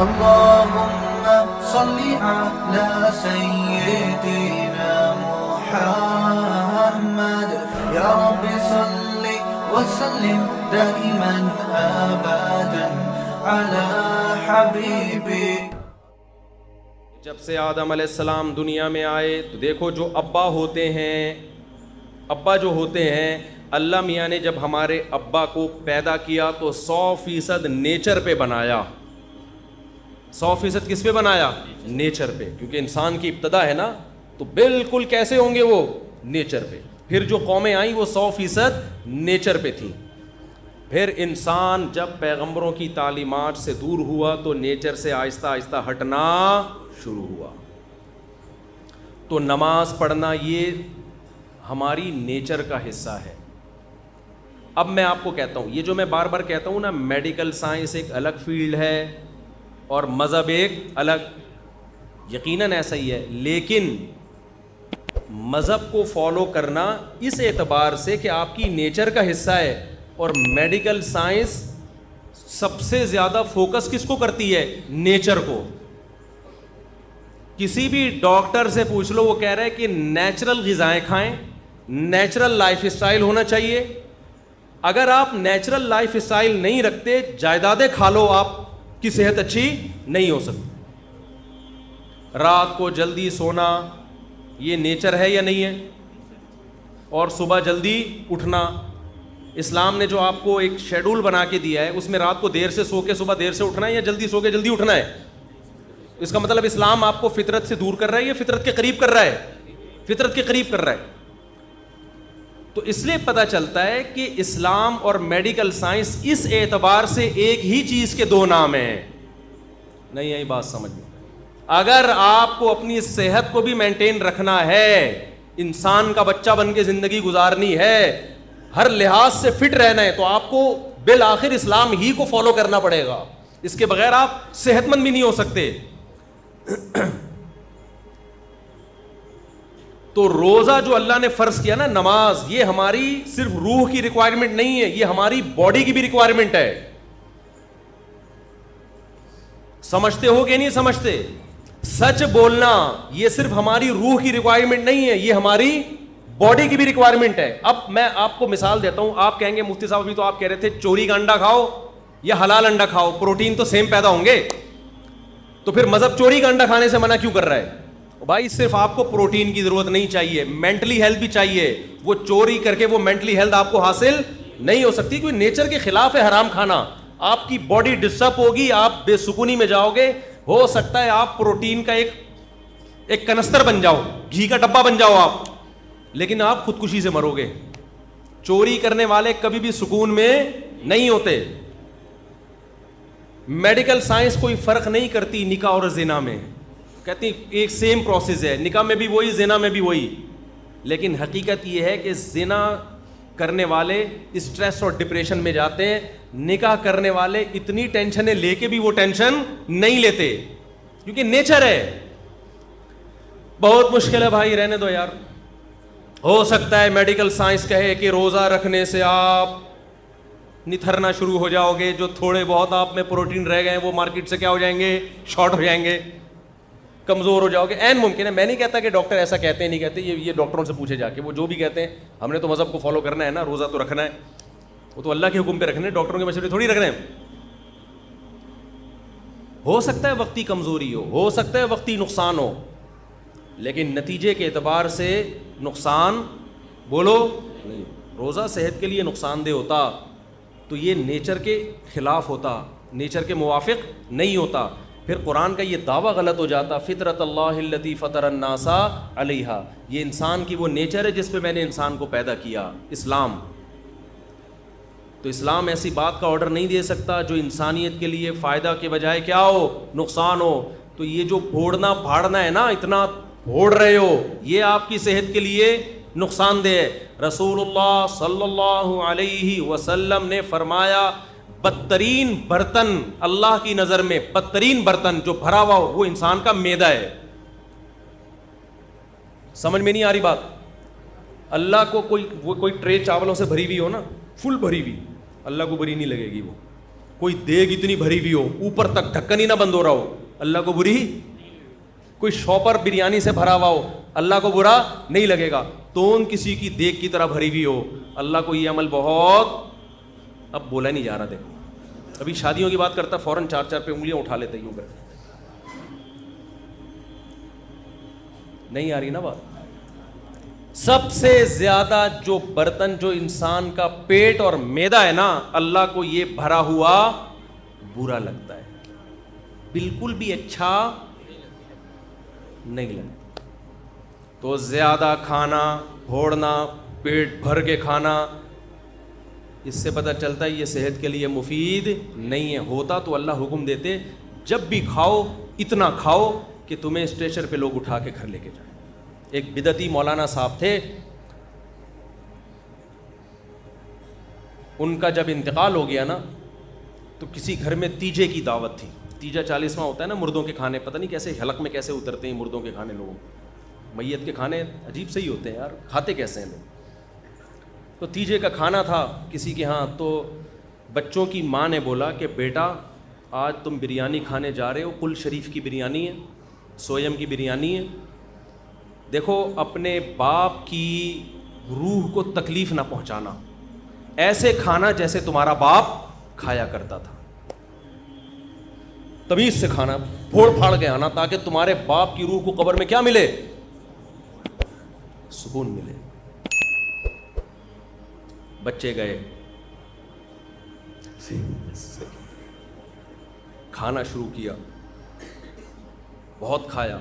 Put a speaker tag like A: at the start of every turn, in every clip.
A: اللهم صل على سيدنا محمد يا رب صل وسلم دائما ابدا على حبيبي.
B: جب سے آدم علیہ السلام دنیا میں آئے تو دیکھو جو ابا جو ہوتے ہیں اللہ میاں نے جب ہمارے ابا کو پیدا کیا تو 100% نیچر پہ بنایا. 100% کس پہ بنایا؟ نیچر پہ, کیونکہ انسان کی ابتدا ہے نا, تو بالکل کیسے ہوں گے وہ؟ نیچر پہ. پھر جو قومیں آئیں وہ 100% نیچر پہ تھیں. پھر انسان جب پیغمبروں کی تعلیمات سے دور ہوا تو نیچر سے آہستہ آہستہ ہٹنا شروع ہوا. تو نماز پڑھنا یہ ہماری نیچر کا حصہ ہے. اب میں آپ کو کہتا ہوں, یہ جو میں بار بار کہتا ہوں نا, میڈیکل سائنس ایک الگ فیلڈ ہے اور مذہب ایک الگ, یقیناً ایسا ہی ہے, لیکن مذہب کو فالو کرنا اس اعتبار سے کہ آپ کی نیچر کا حصہ ہے, اور میڈیکل سائنس سب سے زیادہ فوکس کس کو کرتی ہے؟ نیچر کو. کسی بھی ڈاکٹر سے پوچھ لو, وہ کہہ رہا ہے کہ نیچرل غذائیں کھائیں, نیچرل لائف اسٹائل ہونا چاہیے. اگر آپ نیچرل لائف اسٹائل نہیں رکھتے, جائیدادیں کھا لو, آپ کی صحت اچھی نہیں ہو سکتی. رات کو جلدی سونا یہ نیچر ہے یا نہیں ہے؟ اور صبح جلدی اٹھنا, اسلام نے جو آپ کو ایک شیڈول بنا کے دیا ہے, اس میں رات کو دیر سے سو کے صبح دیر سے اٹھنا ہے یا جلدی سو کے جلدی اٹھنا ہے؟ اس کا مطلب اسلام آپ کو فطرت سے دور کر رہا ہے یا فطرت کے قریب کر رہا ہے؟ فطرت کے قریب کر رہا ہے. تو اس لیے پتہ چلتا ہے کہ اسلام اور میڈیکل سائنس اس اعتبار سے ایک ہی چیز کے دو نام ہیں. نہیں آئی بات سمجھ میں؟ اگر آپ کو اپنی صحت کو بھی مینٹین رکھنا ہے, انسان کا بچہ بن کے زندگی گزارنی ہے, ہر لحاظ سے فٹ رہنا ہے, تو آپ کو بالآخر اسلام ہی کو فالو کرنا پڑے گا. اس کے بغیر آپ صحت مند بھی نہیں ہو سکتے. تو روزہ جو اللہ نے فرض کیا نا, نماز, یہ ہماری صرف روح کی ریکوائرمنٹ نہیں ہے, یہ ہماری باڈی کی بھی ریکوائرمنٹ ہے. سمجھتے ہو کہ نہیں سمجھتے؟ سچ بولنا یہ صرف ہماری روح کی ریکوائرمنٹ نہیں ہے, یہ ہماری باڈی کی بھی ریکوائرمنٹ ہے. اب میں آپ کو مثال دیتا ہوں. آپ کہیں گے مفتی صاحب ابھی تو آپ کہہ رہے تھے چوری کا انڈا کھاؤ یا حلال انڈا کھاؤ, پروٹین تو سیم پیدا ہوں گے, تو پھر مذہب چوری کا انڈا کھانے سے منع کیوں کر رہا ہے؟ بھائی صرف آپ کو پروٹین کی ضرورت نہیں چاہیے, مینٹلی ہیلتھ بھی چاہیے. وہ چوری کر کے وہ مینٹلی ہیلتھ آپ کو حاصل نہیں ہو سکتی, کیونکہ نیچر کے خلاف ہے حرام کھانا. آپ کی باڈی ڈسٹرب ہوگی, آپ بے سکونی میں جاؤ گے. ہو سکتا ہے آپ پروٹین کا ایک کنستر بن جاؤ, گھی کا ڈبہ بن جاؤ آپ, لیکن آپ خودکشی سے مرو گے. چوری کرنے والے کبھی بھی سکون میں نہیں ہوتے. میڈیکل سائنس کوئی فرق نہیں کرتی نکاح اور زنا میں, کہتی ایک سیم پروسیس ہے, نکاح میں بھی وہی, زنا میں بھی وہی. لیکن حقیقت یہ ہے کہ زنا کرنے والے اسٹریس اور ڈپریشن میں جاتے ہیں, نکاح کرنے والے اتنی ٹینشنیں لے کے بھی وہ ٹینشن نہیں لیتے, کیونکہ نیچر ہے. بہت مشکل ہے بھائی, رہنے دو یار. ہو سکتا ہے میڈیکل سائنس کہے کہ روزہ رکھنے سے آپ نتھرنا شروع ہو جاؤ گے, جو تھوڑے بہت آپ میں پروٹین رہ گئے ہیں وہ مارکیٹ سے کیا ہو جائیں گے, شارٹ ہو جائیں گے, کمزور ہو جاؤ گے. این ممکن ہے, میں نہیں کہتا کہ ڈاکٹر ایسا کہتے ہیں نہیں کہتے, یہ ڈاکٹروں سے پوچھے جا کے, وہ جو بھی کہتے ہیں. ہم نے تو مذہب کو فالو کرنا ہے نا, روزہ تو رکھنا ہے, وہ تو اللہ کے حکم پہ رکھنے, ڈاکٹروں کے مشورے تھوڑی رکھنے ہیں. ہو سکتا ہے وقتی کمزوری ہو سکتا ہے وقتی نقصان ہو, لیکن نتیجے کے اعتبار سے نقصان بولو نہیں. روزہ صحت کے لیے نقصان دہ ہوتا تو یہ نیچر کے خلاف ہوتا, نیچر کے موافق نہیں ہوتا. پھر قرآن کا یہ دعویٰ غلط ہو جاتا, فطرت اللہ التی فطر الناس علیہا, یہ انسان کی وہ نیچر ہے جس پہ میں نے انسان کو پیدا کیا, اسلام. تو اسلام ایسی بات کا آرڈر نہیں دے سکتا جو انسانیت کے لیے فائدہ کے بجائے کیا ہو, نقصان ہو. تو یہ جو پھوڑنا پھاڑنا ہے نا, اتنا پھوڑ رہے ہو, یہ آپ کی صحت کے لیے نقصان دہ ہے. رسول اللہ صلی اللہ علیہ وسلم نے فرمایا بدترین برتن اللہ کی نظر میں, بدترین برتن جو بھرا ہوا ہو وہ انسان کا معدہ ہے. سمجھ میں نہیں آ رہی بات؟ اللہ کو کوئی ٹرے چاولوں سے بھری ہوئی ہو نا, فل بھری ہوئی, اللہ کو بری نہیں لگے گی وہ. کوئی دیگ اتنی بھری ہوئی ہو, اوپر تک ڈھکن ہی نہ بند ہو رہا ہو, اللہ کو بری. کوئی شاپر بریانی سے بھرا ہوا ہو, اللہ کو برا نہیں لگے گا. تون کسی کی دیگ کی طرح بھری ہوئی ہو, اللہ کو یہ عمل بہت, اب بولا نہیں جا رہا. دیکھو ابھی شادیوں کی بات کرتا فوراً 4 پہ انگلیاں اٹھا لیتے یوں کر. نہیں آ رہی نا بات. سب سے زیادہ جو برتن جو انسان کا پیٹ اور معدہ ہے نا, اللہ کو یہ بھرا ہوا برا لگتا ہے, بالکل بھی اچھا نہیں لگتا. تو زیادہ کھانا, پھوڑنا, پیٹ بھر کے کھانا, اس سے پتہ چلتا ہے یہ صحت کے لیے مفید نہیں ہے. ہوتا تو اللہ حکم دیتے جب بھی کھاؤ اتنا کھاؤ کہ تمہیں اسٹریچر پہ لوگ اٹھا کے گھر لے کے جائیں. ایک بدعتی مولانا صاحب تھے, ان کا جب انتقال ہو گیا نا تو کسی گھر میں تیجے کی دعوت تھی. تیجا 40واں ہوتا ہے نا مردوں کے کھانے, پتہ نہیں کیسے حلق میں کیسے اترتے ہیں مردوں کے کھانے لوگوں. میت کے کھانے عجیب سے ہی ہوتے ہیں یار, کھاتے کیسے ہیں لوگ. تو تیجے کا کھانا تھا کسی کے ہاں, تو بچوں کی ماں نے بولا کہ بیٹا آج تم بریانی کھانے جا رہے ہو, کل شریف کی بریانی ہے, سویم کی بریانی ہے. دیکھو اپنے باپ کی روح کو تکلیف نہ پہنچانا, ایسے کھانا جیسے تمہارا باپ کھایا کرتا تھا, تمیز سے کھانا, پھوڑ پھاڑ کے آنا, تاکہ تمہارے باپ کی روح کو قبر میں کیا ملے, سکون ملے. بچے گئے, کھانا شروع کیا, بہت کھایا,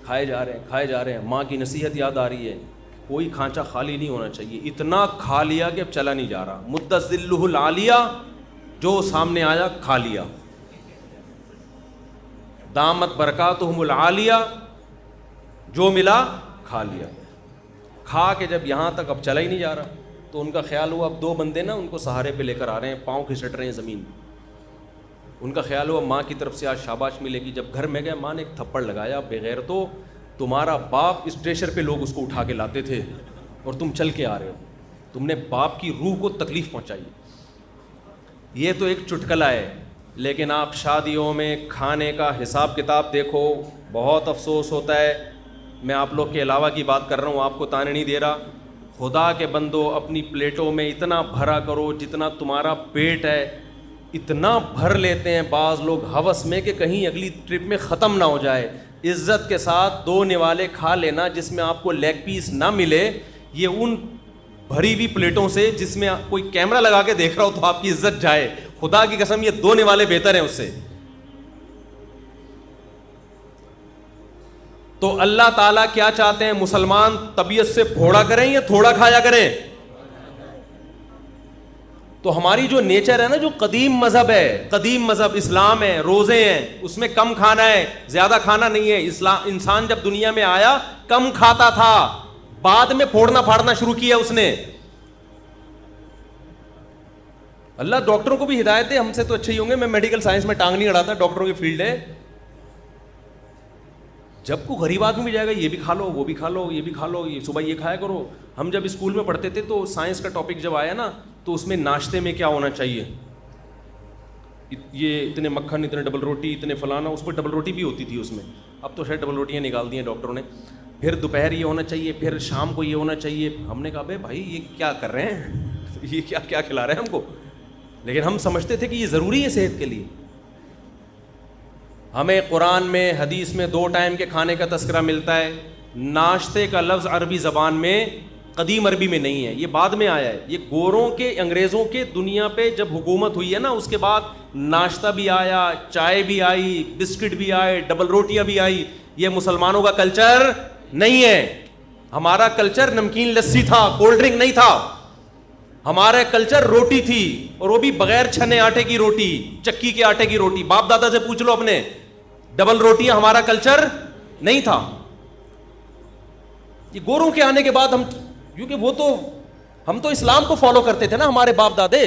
B: کھائے جا رہے ہیں. ماں کی نصیحت یاد آ رہی ہے, کوئی کھانچا خالی نہیں ہونا چاہیے. اتنا کھا لیا کہ اب چلا نہیں جا رہا. مدت ذلہ العالیہ, جو سامنے آیا کھا لیا. دامت برکاتہم العالیہ, جو ملا کھا لیا. کھا کے جب یہاں تک اب چلا ہی نہیں جا رہا, تو ان کا خیال ہوا اب 2 بندے نا ان کو سہارے پہ لے کر آ رہے ہیں, پاؤں کھسٹ رہے ہیں زمین. ان کا خیال ہوا ماں کی طرف سے آج شاباش ملے گی. جب گھر میں گئے ماں نے ایک تھپڑ لگایا, بغیر تو تمہارا باپ اس اسٹریچر پہ لوگ اس کو اٹھا کے لاتے تھے اور تم چل کے آ رہے ہو, تم نے باپ کی روح کو تکلیف پہنچائی. یہ تو ایک چٹکلا ہے, لیکن آپ شادیوں میں کھانے کا حساب کتاب دیکھو, بہت افسوس ہوتا ہے. میں آپ لوگ کے علاوہ کی بات کر رہا ہوں, آپ کو تانے نہیں دے رہا. خدا کے بندو اپنی پلیٹوں میں اتنا بھرا کرو جتنا تمہارا پیٹ ہے, اتنا بھر لیتے ہیں بعض لوگ ہوس میں کہ کہیں اگلی ٹرپ میں ختم نہ ہو جائے. عزت کے ساتھ 2 نوالے کھا لینا جس میں آپ کو لیگ پیس نہ ملے, یہ ان بھری ہوئی پلیٹوں سے جس میں کوئی کیمرہ لگا کے دیکھ رہا ہو تو آپ کی عزت جائے. خدا کی قسم یہ 2 نوالے بہتر ہیں اس سے. تو اللہ تعالیٰ کیا چاہتے ہیں, مسلمان طبیعت سے پھوڑا کریں یا تھوڑا کھایا کریں. تو ہماری جو نیچر ہے نا, جو قدیم مذہب ہے, قدیم مذہب اسلام ہے, روزے ہیں, اس میں کم کھانا ہے, زیادہ کھانا نہیں ہے. انسان جب دنیا میں آیا کم کھاتا تھا, بعد میں پھوڑنا پھاڑنا شروع کیا اس نے. اللہ ڈاکٹروں کو بھی ہدایت دے, ہم سے تو اچھے ہی ہوں گے, میں میڈیکل سائنس میں ٹانگ نہیں اڑاتا, ڈاکٹروں کی فیلڈ ہے. جب کو غریب آدمی بھی جائے گا, یہ بھی کھا لو, وہ بھی کھا لو, یہ بھی کھا لو, یہ صبح یہ کھایا کرو. ہم جب اسکول میں پڑھتے تھے تو سائنس کا ٹاپک جب آیا نا, تو اس میں ناشتے میں کیا ہونا چاہیے, یہ اتنے مکھن, اتنے ڈبل روٹی, اتنے فلانا, اس پہ ڈبل روٹی بھی ہوتی تھی اس میں. اب تو شاید ڈبل روٹیاں نکال دی ہیں ڈاکٹروں نے. پھر دوپہر یہ ہونا چاہیے, پھر شام کو یہ ہونا چاہیے. ہم نے کہا بھائی یہ کیا کر رہے ہیں, یہ کیا کھلا رہے ہیں ہم کو. لیکن ہم سمجھتے تھے کہ یہ ضروری ہے صحت کے لیے. ہمیں قرآن میں حدیث میں 2 ٹائم کے کھانے کا تذکرہ ملتا ہے. ناشتے کا لفظ عربی زبان میں قدیم عربی میں نہیں ہے, یہ بعد میں آیا ہے. یہ گوروں کے, انگریزوں کے دنیا پہ جب حکومت ہوئی ہے نا, اس کے بعد ناشتہ بھی آیا, چائے بھی آئی, بسکٹ بھی آئے, ڈبل روٹیاں بھی آئی. یہ مسلمانوں کا کلچر نہیں ہے. ہمارا کلچر نمکین لسی تھا, کولڈ ڈرنک نہیں تھا. ہمارا کلچر روٹی تھی, اور وہ بھی بغیر چھنے آٹے کی روٹی, چکی کے آٹے کی روٹی. باپ دادا سے پوچھ لو اپنے, ڈبل روٹیاں ہمارا کلچر نہیں تھا. یہ گوروں کے آنے کے بعد ہم, کیونکہ وہ تو ہم تو اسلام کو فالو کرتے تھے نا, ہمارے باپ دادے.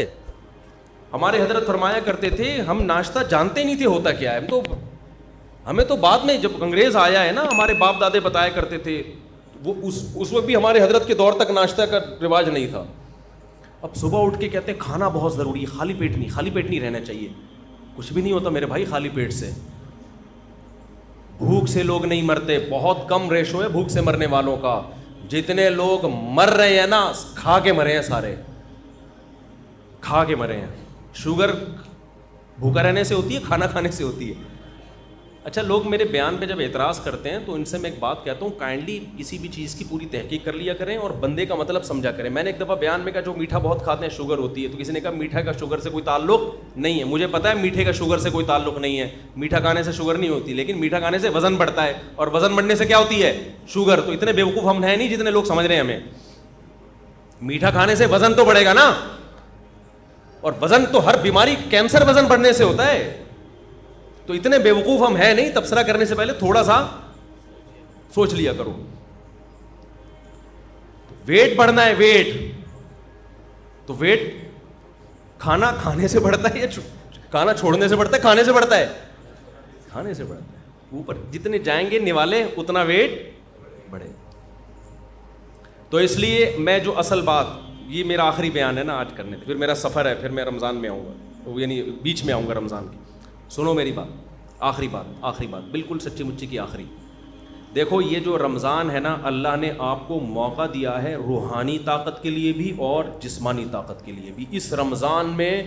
B: ہمارے حضرت فرمایا کرتے تھے ہم ناشتہ جانتے نہیں تھے ہوتا کیا ہے. ہمیں تو بعد میں جب انگریز آیا ہے نا, ہمارے باپ دادے بتایا کرتے تھے. وہ اس وقت بھی ہمارے حضرت کے دور تک ناشتہ کا رواج نہیں تھا. اب صبح اٹھ کے کہتے ہیں کھانا بہت ضروری ہے, خالی پیٹ نہیں رہنا چاہیے. کچھ بھی نہیں ہوتا میرے بھائی خالی پیٹ سے. بھوک سے لوگ نہیں مرتے, بہت کم ریشو ہے بھوک سے مرنے والوں کا. جتنے لوگ مر رہے ہیں نا, کھا کے مرے ہیں, سارے کھا کے مرے ہیں. شوگر بھوکا رہنے سے ہوتی ہے, کھانا کھانے سے ہوتی ہے. اچھا, لوگ میرے بیان پہ جب اعتراض کرتے ہیں تو ان سے میں ایک بات کہتا ہوں, کائنڈلی کسی بھی چیز کی پوری تحقیق کر لیا کریں اور بندے کا مطلب سمجھا کریں. میں نے ایک دفعہ بیان میں کہا جو میٹھا بہت کھاتے ہیں شوگر ہوتی ہے, تو کسی نے کہا میٹھا کا شوگر سے کوئی تعلق نہیں ہے. مجھے پتا ہے میٹھے کا شوگر سے کوئی تعلق نہیں ہے, میٹھا کھانے سے شوگر نہیں ہوتی, لیکن میٹھا کھانے سے وزن بڑھتا ہے, اور وزن بڑھنے سے کیا ہوتی ہے, شوگر. تو اتنے بیوقوف ہم ہیں نہیں جتنے لوگ سمجھ رہے ہیں ہمیں. میٹھا کھانے سے وزن تو بڑھے گا نا, اور وزن تو ہر بیماری, کینسر وزن بڑھنے سے ہوتا ہے. تو اتنے بیوقوف ہم ہیں نہیں, تبصرہ کرنے سے پہلے تھوڑا سا سوچ لیا کرو. ویٹ بڑھنا ہے, ویٹ تو ویٹ کھانا کھانے سے بڑھتا ہے یا کھانا چھوڑنے سے بڑھتا ہے؟ کھانے سے بڑھتا ہے, کھانے سے بڑھتا ہے. اوپر جتنے جائیں گے نوالے اتنا ویٹ بڑھے. تو اس لیے میں جو اصل بات, یہ میرا آخری بیان ہے نا آج کرنے, پھر میرا سفر ہے, پھر میں رمضان میں آؤں گا, یعنی بیچ میں آؤں گا رمضان کی. سنو میری بات, آخری بات بالکل سچی مچی کی آخری. دیکھو یہ جو رمضان ہے نا, اللہ نے آپ کو موقع دیا ہے روحانی طاقت کے لیے بھی اور جسمانی طاقت کے لیے بھی. اس رمضان میں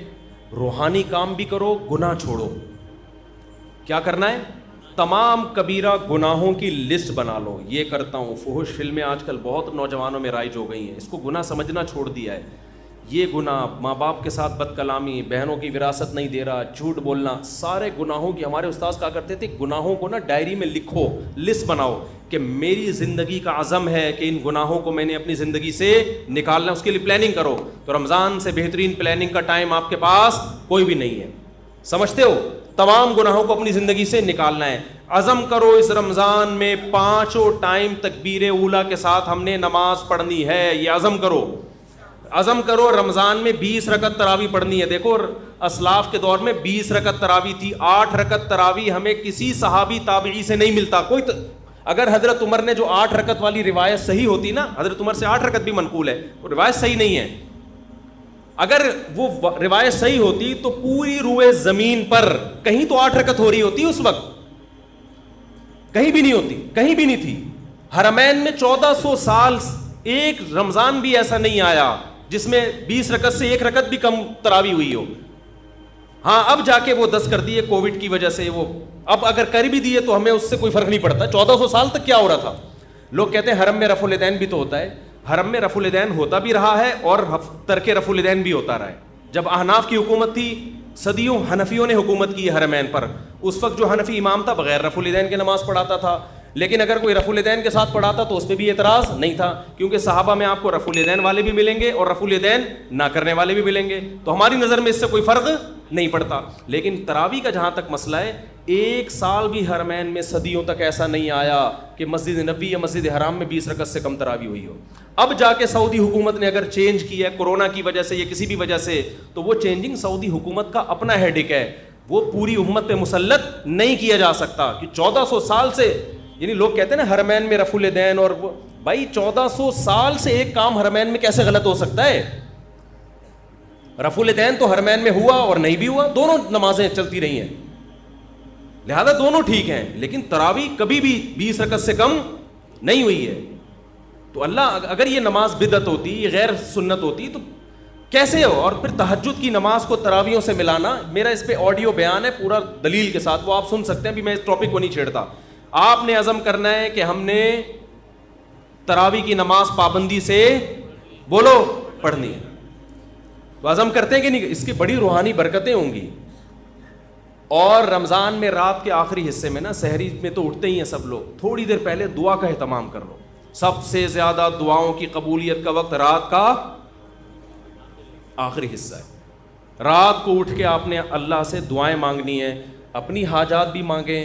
B: روحانی کام بھی کرو, گناہ چھوڑو. کیا کرنا ہے؟ تمام کبیرہ گناہوں کی لسٹ بنا لو. یہ کرتا ہوں, فحش فلمیں آج کل بہت نوجوانوں میں رائج ہو گئی ہیں, اس کو گناہ سمجھنا چھوڑ دیا ہے. یہ گناہ, ماں باپ کے ساتھ بد کلامی, بہنوں کی وراثت نہیں دے رہا, جھوٹ بولنا, سارے گناہوں کی. ہمارے استاذ کہا کرتے تھے گناہوں کو نا ڈائری میں لکھو, لسٹ بناؤ کہ میری زندگی کا عزم ہے کہ ان گناہوں کو میں نے اپنی زندگی سے نکالنا, اس کے لیے پلاننگ کرو. تو رمضان سے بہترین پلاننگ کا ٹائم آپ کے پاس کوئی بھی نہیں ہے. سمجھتے ہو؟ تمام گناہوں کو اپنی زندگی سے نکالنا ہے. عزم کرو اس رمضان میں 5 ٹائم تکبیر اولیٰ کے ساتھ ہم نے نماز پڑھنی ہے. یہ عزم کرو, عزم کرو. رمضان میں 20 رکعت تراویح پڑھنی ہے. دیکھو اسلاف کے دور میں 20 رکعت تراویح تھی. 8 رکعت تراویح ہمیں کسی صحابی تابعی سے نہیں ملتا. اگر حضرت عمر نے جو 8 رکعت والی روایت صحیح ہوتی نا, حضرت عمر سے 8 رکعت بھی منقول ہے, وہ روایت صحیح نہیں ہے. اگر وہ روایت صحیح ہوتی تو پوری روئے زمین پر کہیں تو 8 رکعت ہو رہی ہوتی اس وقت, کہیں بھی نہیں ہوتی, کہیں بھی نہیں تھی. حرمین میں 1400 سال ایک رمضان بھی ایسا نہیں آیا جس میں 20 رکعت سے 1 رکعت بھی کم تراویح ہوئی ہو. ہاں اب جا کے وہ 10 کر دیے کووڈ کی وجہ سے, وہ اب اگر کر بھی دیے تو ہمیں اس سے کوئی فرق نہیں پڑتا. 1400 سال تک کیا ہو رہا تھا؟ لوگ کہتے ہیں حرم میں رفع الیدین بھی تو ہوتا ہے. حرم میں رفع الیدین ہوتا بھی رہا ہے اور ترک رفع الیدین بھی ہوتا رہا ہے. جب احناف کی حکومت تھی, صدیوں حنفیوں نے حکومت کی ہے حرمین پر, اس وقت جو حنفی امام تھا بغیر رفع الیدین کے نماز پڑھاتا تھا. لیکن اگر کوئی رفع الیدین کے ساتھ پڑھاتا تو اس پہ بھی اعتراض نہیں تھا, کیونکہ صحابہ میں آپ کو رفع الیدین والے بھی ملیں گے اور رفع الیدین نہ کرنے والے بھی ملیں گے. تو ہماری نظر میں اس سے کوئی فرق نہیں پڑتا. لیکن تراویح کا جہاں تک مسئلہ ہے, 1 سال بھی حرمین میں صدیوں تک ایسا نہیں آیا کہ مسجد نبوی یا مسجد حرام میں 20 رکعت سے کم تراویح ہوئی ہو. اب جا کے سعودی حکومت نے اگر چینج کیا ہے کورونا کی وجہ سے یا کسی بھی وجہ سے, تو وہ چینجنگ سعودی حکومت کا اپنا ہیڈک ہے, وہ پوری امت پہ مسلط نہیں کیا جا سکتا. کہ 1400 سال سے, یعنی لوگ کہتے ہیں نا حرمین میں رفع الیدین, اور وہ بھائی 1400 سال سے ایک کام حرمین میں کیسے غلط ہو سکتا ہے؟ رفع الیدین تو حرمین میں ہوا اور نہیں بھی ہوا, دونوں نمازیں چلتی رہی ہیں, لہذا دونوں ٹھیک ہیں. لیکن تراویح کبھی بھی 20 رکعت سے کم نہیں ہوئی ہے. تو اللہ, اگر یہ نماز بدعت ہوتی, یہ غیر سنت ہوتی, تو کیسے ہو؟ اور پھر تہجد کی نماز کو تراویحوں سے ملانا, میرا اس پہ آڈیو بیان ہے پورا دلیل کے ساتھ, وہ آپ سن سکتے ہیں. ابھی میں اس ٹاپک کو نہیں چھیڑتا. آپ نے عزم کرنا ہے کہ ہم نے تراویح کی نماز پابندی سے بولو پڑھنی ہے. تو عزم کرتے ہیں کہ نہیں؟ اس کی بڑی روحانی برکتیں ہوں گی. اور رمضان میں رات کے آخری حصے میں نا, سحری میں تو اٹھتے ہی ہیں سب لوگ, تھوڑی دیر پہلے دعا کا اہتمام کر لو. سب سے زیادہ دعاؤں کی قبولیت کا وقت رات کا آخری حصہ ہے. رات کو اٹھ کے آپ نے اللہ سے دعائیں مانگنی ہیں, اپنی حاجات بھی مانگیں,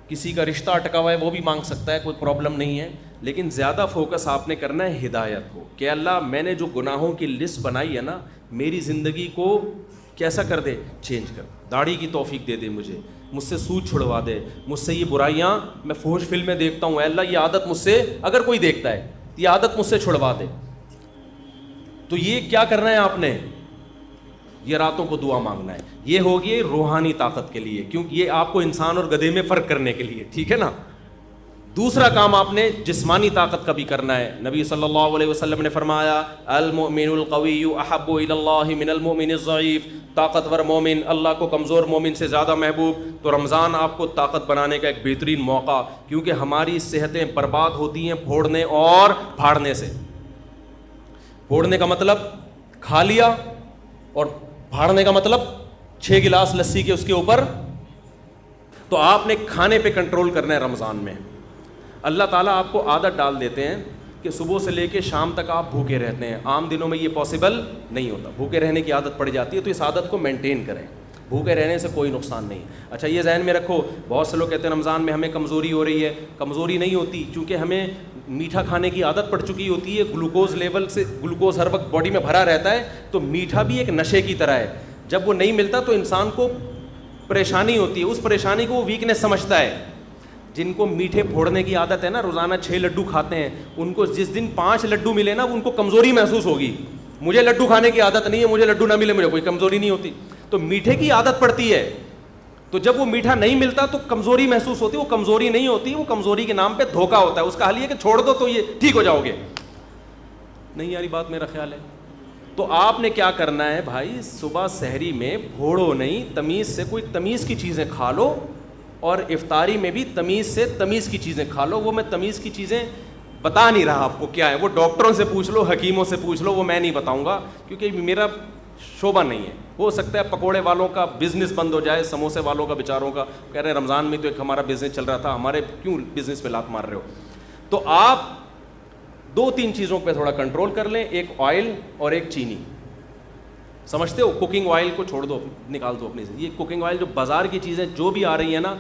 B: کسی کا رشتہ اٹکا ہوا ہے وہ بھی مانگ سکتا ہے, کوئی پرابلم نہیں ہے. لیکن زیادہ فوکس آپ نے کرنا ہے ہدایت کو, کہ اللہ میں نے جو گناہوں کی لسٹ بنائی ہے نا, میری زندگی کو کیسا کر دے, چینج کر. داڑھی کی توفیق دے دے مجھے, مجھ سے سود چھڑوا دے, مجھ سے یہ برائیاں, میں فحش فلمیں دیکھتا ہوں, اے اللہ یہ عادت مجھ سے, اگر کوئی دیکھتا ہے یہ عادت مجھ سے چھڑوا دے. تو یہ کیا کرنا ہے آپ نے؟ یہ راتوں کو دعا مانگنا ہے. یہ ہوگی روحانی طاقت کے لیے, کیونکہ یہ آپ کو انسان اور گدھے میں فرق کرنے کے لیے, ٹھیک ہے نا. دوسرا کام آپ نے جسمانی طاقت کا بھی کرنا ہے. نبی صلی اللہ علیہ وسلم نے فرمایا المؤمن القوی احب الی اللہ من المؤمن الضعیف, طاقتور مومن اللہ کو کمزور مومن سے زیادہ محبوب. تو رمضان آپ کو طاقت بنانے کا ایک بہترین موقع, کیونکہ ہماری صحتیں برباد ہوتی ہیں پھوڑنے اور پھاڑنے سے. پھوڑنے کا مطلب کھا لیا, اور پھاڑنے کا مطلب 6 گلاس لسی کے اس کے اوپر. تو آپ نے کھانے پہ کنٹرول کرنا ہے رمضان میں. اللہ تعالیٰ آپ کو عادت ڈال دیتے ہیں کہ صبح سے لے کے شام تک آپ بھوکے رہتے ہیں. عام دنوں میں یہ پاسبل نہیں ہوتا, بھوکے رہنے کی عادت پڑ جاتی ہے. تو اس عادت کو مینٹین کریں, بھوکے رہنے سے کوئی نقصان نہیں. اچھا یہ ذہن میں رکھو, بہت سے لوگ کہتے ہیں رمضان میں ہمیں کمزوری ہو رہی ہے. کمزوری نہیں ہوتی, چونکہ ہمیں میٹھا کھانے کی عادت پڑ چکی ہوتی ہے. گلوکوز لیول سے, گلوکوز ہر وقت باڈی میں بھرا رہتا ہے, تو میٹھا بھی ایک نشے کی طرح ہے. جب وہ نہیں ملتا تو انسان کو پریشانی ہوتی ہے, اس پریشانی کو وہ ویکنیس سمجھتا ہے. جن کو میٹھے پھوڑنے کی عادت ہے نا, روزانہ 6 لڈو کھاتے ہیں, ان کو جس دن 5 لڈو ملے نا, ان کو کمزوری محسوس ہوگی. مجھے لڈو کھانے کی عادت نہیں ہے, مجھے لڈو نہ ملے مجھے کوئی کمزوری نہیں ہوتی. تو میٹھے کی عادت پڑتی ہے, تو جب وہ میٹھا نہیں ملتا تو کمزوری محسوس ہوتی ہے. وہ کمزوری نہیں ہوتی, وہ کمزوری کے نام پہ دھوکہ ہوتا ہے. اس کا حل یہ کہ چھوڑ دو تو یہ ٹھیک ہو جاؤ گے. نہیں یاری بات میرا خیال ہے. تو آپ نے کیا کرنا ہے بھائی, صبح سحری میں پھوڑو نہیں, تمیز سے کوئی تمیز کی چیزیں کھا لو, اور افطاری میں بھی تمیز سے تمیز کی چیزیں کھا لو. وہ میں تمیز کی چیزیں بتا نہیں رہا آپ کو کیا ہے, وہ ڈاکٹروں سے پوچھ لو, حکیموں سے پوچھ لو, وہ میں نہیں بتاؤں گا کیونکہ میرا شعبہ نہیں ہے. ہو سکتا ہے پکوڑے والوں کا بزنس بند ہو جائے, سموسے والوں کا بیچاروں کا, کہہ رہے ہیں رمضان میں تو ایک ہمارا بزنس چل رہا تھا, ہمارے کیوں بزنس پہ لات مار رہے ہو. تو آپ 2-3 چیزوں پہ تھوڑا کنٹرول کر لیں, ایک آئل اور ایک چینی. سمجھتے ہو, کوکنگ آئل کو چھوڑ دو, نکال دو اپنی سے. یہ کوکنگ آئل جو بازار کی چیزیں جو بھی آ رہی ہیں نا,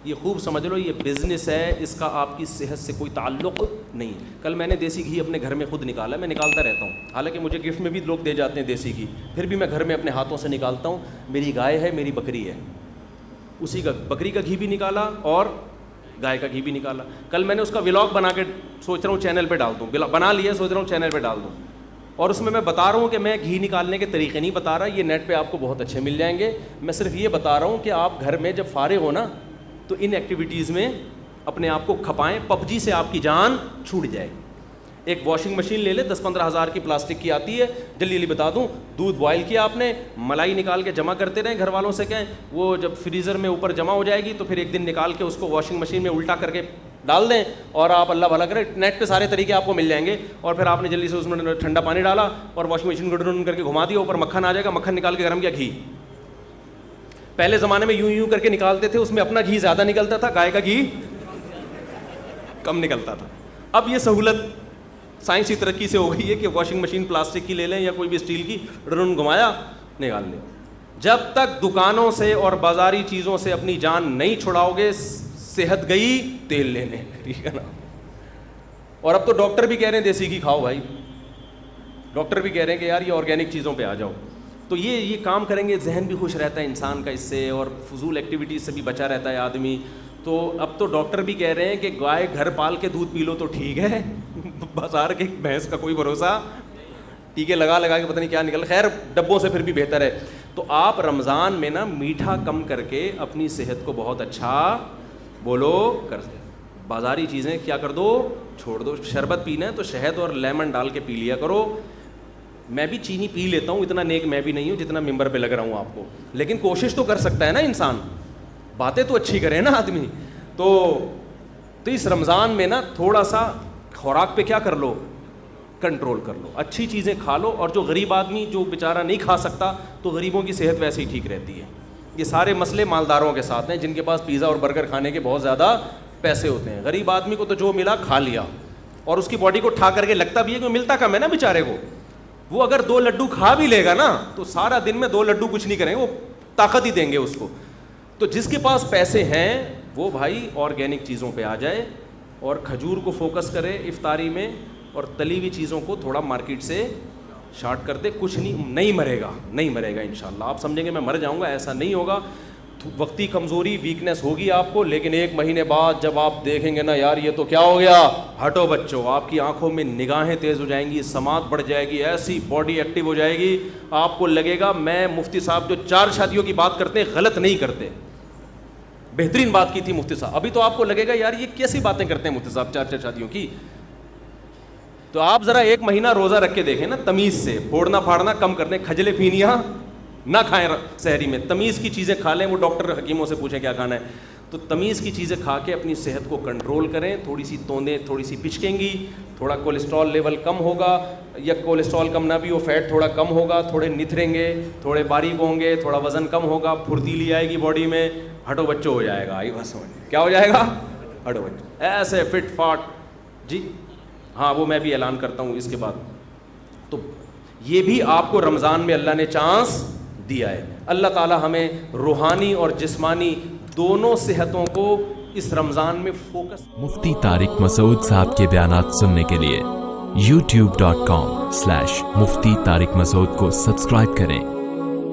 B: یہ خوب سمجھ لو یہ بزنس ہے, اس کا آپ کی صحت سے کوئی تعلق نہیں. کل میں نے دیسی گھی اپنے گھر میں خود نکالا, میں نکالتا رہتا ہوں, حالانکہ مجھے گفٹ میں بھی لوگ دے جاتے ہیں دیسی گھی, پھر بھی میں گھر میں اپنے ہاتھوں سے نکالتا ہوں. میری گائے ہے, میری بکری ہے, اسی کا بکری کا گھی بھی نکالا اور گائے کا گھی بھی نکالا. کل میں نے اس کا ولاگ بنا کے سوچ رہا ہوں چینل پہ ڈال دوں, بنا لیا, سوچ رہا ہوں چینل پہ ڈال دوں. اور اس میں بتا رہا ہوں کہ میں گھی نکالنے کے طریقے نہیں بتا رہا, یہ نیٹ پہ آپ کو بہت اچھے مل جائیں گے. میں صرف یہ بتا رہا ہوں کہ آپ گھر میں جب فارغ ہو نا, تو ان ایکٹیویٹیز میں اپنے آپ کو کھپائیں. PUBG سے آپ کی جان چھوٹ جائے. ایک واشنگ مشین لے لے, 10-15 ہزار کی پلاسٹک کی آتی ہے. جلدی جلدی بتا دوں, دودھ بوائل کیا آپ نے, ملائی نکال کے جمع کرتے رہیں, گھر والوں سے کہیں, وہ جب فریزر میں اوپر جمع ہو جائے گی تو پھر ایک دن نکال کے اس کو واشنگ مشین میں الٹا کر کے ڈال دیں, اور آپ اللہ بھلا کریں, نیٹ پہ سارے طریقے آپ کو مل جائیں گے. اور پھر آپ نے جلدی سے اس میں ٹھنڈا پانی ڈالا اور واشنگ مشین کو ڈرون کر کے گھما دیا, اوپر مکھن آ جائے گا, مکھن نکال کے گرم کیا, گھی. پہلے زمانے میں یوں کر کے نکالتے تھے, اس میں اپنا گھی زیادہ نکلتا تھا, گائے کا گھی کم نکلتا تھا. اب یہ سہولت سائنسی ترقی سے ہو گئی ہے کہ واشنگ مشین پلاسٹک کی لے لیں یا کوئی بھی اسٹیل کی, ڈرون گھمایا, نکال لیں. جب تک دکانوں سے اور بازاری چیزوں سے اپنی جان نہیں چھڑاؤ گے, صحت گئی تیل لینے, ٹھیک ہے نا. اور اب تو ڈاکٹر بھی کہہ رہے ہیں دیسی گھی کھاؤ بھائی, ڈاکٹر بھی کہہ رہے ہیں کہ یار یہ آرگینک چیزوں پہ آ جاؤ. تو یہ کام کریں گے, ذہن بھی خوش رہتا ہے انسان کا اس سے, اور فضول ایکٹیویٹیز سے بھی بچا رہتا ہے آدمی. تو اب تو ڈاکٹر بھی کہہ رہے ہیں کہ گائے گھر پال کے دودھ پی لو تو ٹھیک ہے, بازار کے بھینس کا کوئی بھروسہ, ٹیکے لگا کے پتہ نہیں کیا نکل, خیر ڈبوں سے پھر بھی بہتر ہے. تو آپ رمضان میں نا میٹھا کم کر کے اپنی صحت کو بہت اچھا بولو کر, بازاری چیزیں کیا کر دو, چھوڑ دو. شربت پینا ہے تو شہد اور لیمن ڈال کے پی لیا کرو. میں بھی چینی پی لیتا ہوں, اتنا نیک میں بھی نہیں ہوں جتنا ممبر پہ لگ رہا ہوں آپ کو, لیکن کوشش تو کر سکتا ہے نا انسان, باتیں تو اچھی کرے نا آدمی. تو اس رمضان میں نا تھوڑا سا خوراک پہ کیا کر لو, کنٹرول کر لو, اچھی چیزیں کھا لو. اور جو غریب آدمی جو بیچارہ نہیں کھا سکتا, تو غریبوں کی صحت ویسے ہی ٹھیک رہتی ہے. یہ سارے مسئلے مالداروں کے ساتھ ہیں, جن کے پاس پیزا اور برگر کھانے کے بہت زیادہ پیسے ہوتے ہیں. غریب آدمی کو تو جو ملا کھا لیا, اور اس کی باڈی کو ٹھا کر کے لگتا بھی ہے کہ ملتا کم ہے نا بیچارے کو. وہ اگر 2 لڈو کھا بھی لے گا نا, تو سارا دن میں 2 لڈو کچھ نہیں کریں گے, وہ طاقت ہی دیں گے اس کو. تو جس کے پاس پیسے ہیں وہ بھائی آرگینک چیزوں پہ آ جائے, اور کھجور کو فوکس کرے افطاری میں, اور تلی ہوئی چیزوں کو تھوڑا مارکیٹ سے شارٹ کر دے. کچھ نہیں مرے گا انشاءاللہ. آپ سمجھیں گے میں مر جاؤں گا, ایسا نہیں ہوگا. وقتی کمزوری ویکنیس ہوگی آپ کو, لیکن 1 مہینے بعد جب آپ دیکھیں گے نا یار یہ تو کیا ہو گیا, ہٹو بچوں, آپ کی آنکھوں میں نگاہیں تیز ہو جائیں گی, سماعت بڑھ جائے گی, ایسی باڈی ایکٹیو ہو جائے گی, آپ کو لگے گا میں مفتی صاحب جو 4 شادیوں کی بات کرتے ہیں غلط نہیں کرتے, بہترین بات کی تھی مفتی صاحب. ابھی تو آپ کو لگے گا یار یہ کیسی باتیں کرتے ہیں مفتی صاحب 4 شادیوں کی. تو آپ ذرا 1 مہینہ روزہ رکھ کے دیکھیں نا, تمیز سے, پھوڑنا پھاڑنا کم کر دیں, کھجلے پھینیاں نہ کھائیں سحری میں, تمیز کی چیزیں کھا لیں. وہ ڈاکٹر حکیموں سے پوچھیں کیا کھانا ہے, تو تمیز کی چیزیں کھا کے اپنی صحت کو کنٹرول کریں. تھوڑی سی توندیں تھوڑی سی پچکیں گی, تھوڑا کولیسٹرول لیول کم ہوگا, یا کولیسٹرول کم نہ بھی ہو فیٹ تھوڑا کم ہوگا, تھوڑے نتھریں گے, تھوڑے باریک ہوں گے, تھوڑا وزن کم ہوگا, پھرتیلی آئے گی باڈی میں, ہٹو بچوں ہو جائے گا. آئی بس سمجھ کیا ہو جائے گا, ہٹو بچوں, ایسے فٹ فاٹ. جی ہاں وہ میں بھی اعلان کرتا ہوں اس کے بعد. تو یہ بھی آپ کو رمضان میں اللہ نے چانس دیا ہے. اللہ تعالی ہمیں روحانی اور جسمانی دونوں صحتوں کو اس رمضان میں فوکس.
C: مفتی طارق مسعود صاحب کے بیانات سننے کے لیے youtube.com/مفتی طارق مسعود کو سبسکرائب کریں,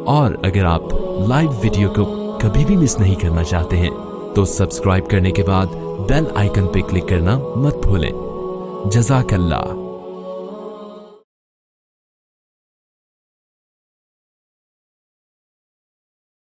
C: اور اگر آپ لائیو ویڈیو کو کبھی بھی مس نہیں کرنا چاہتے ہیں تو سبسکرائب کرنے کے بعد بیل آئیکن پہ کلک کرنا مت بھولیں. جزاک اللہ.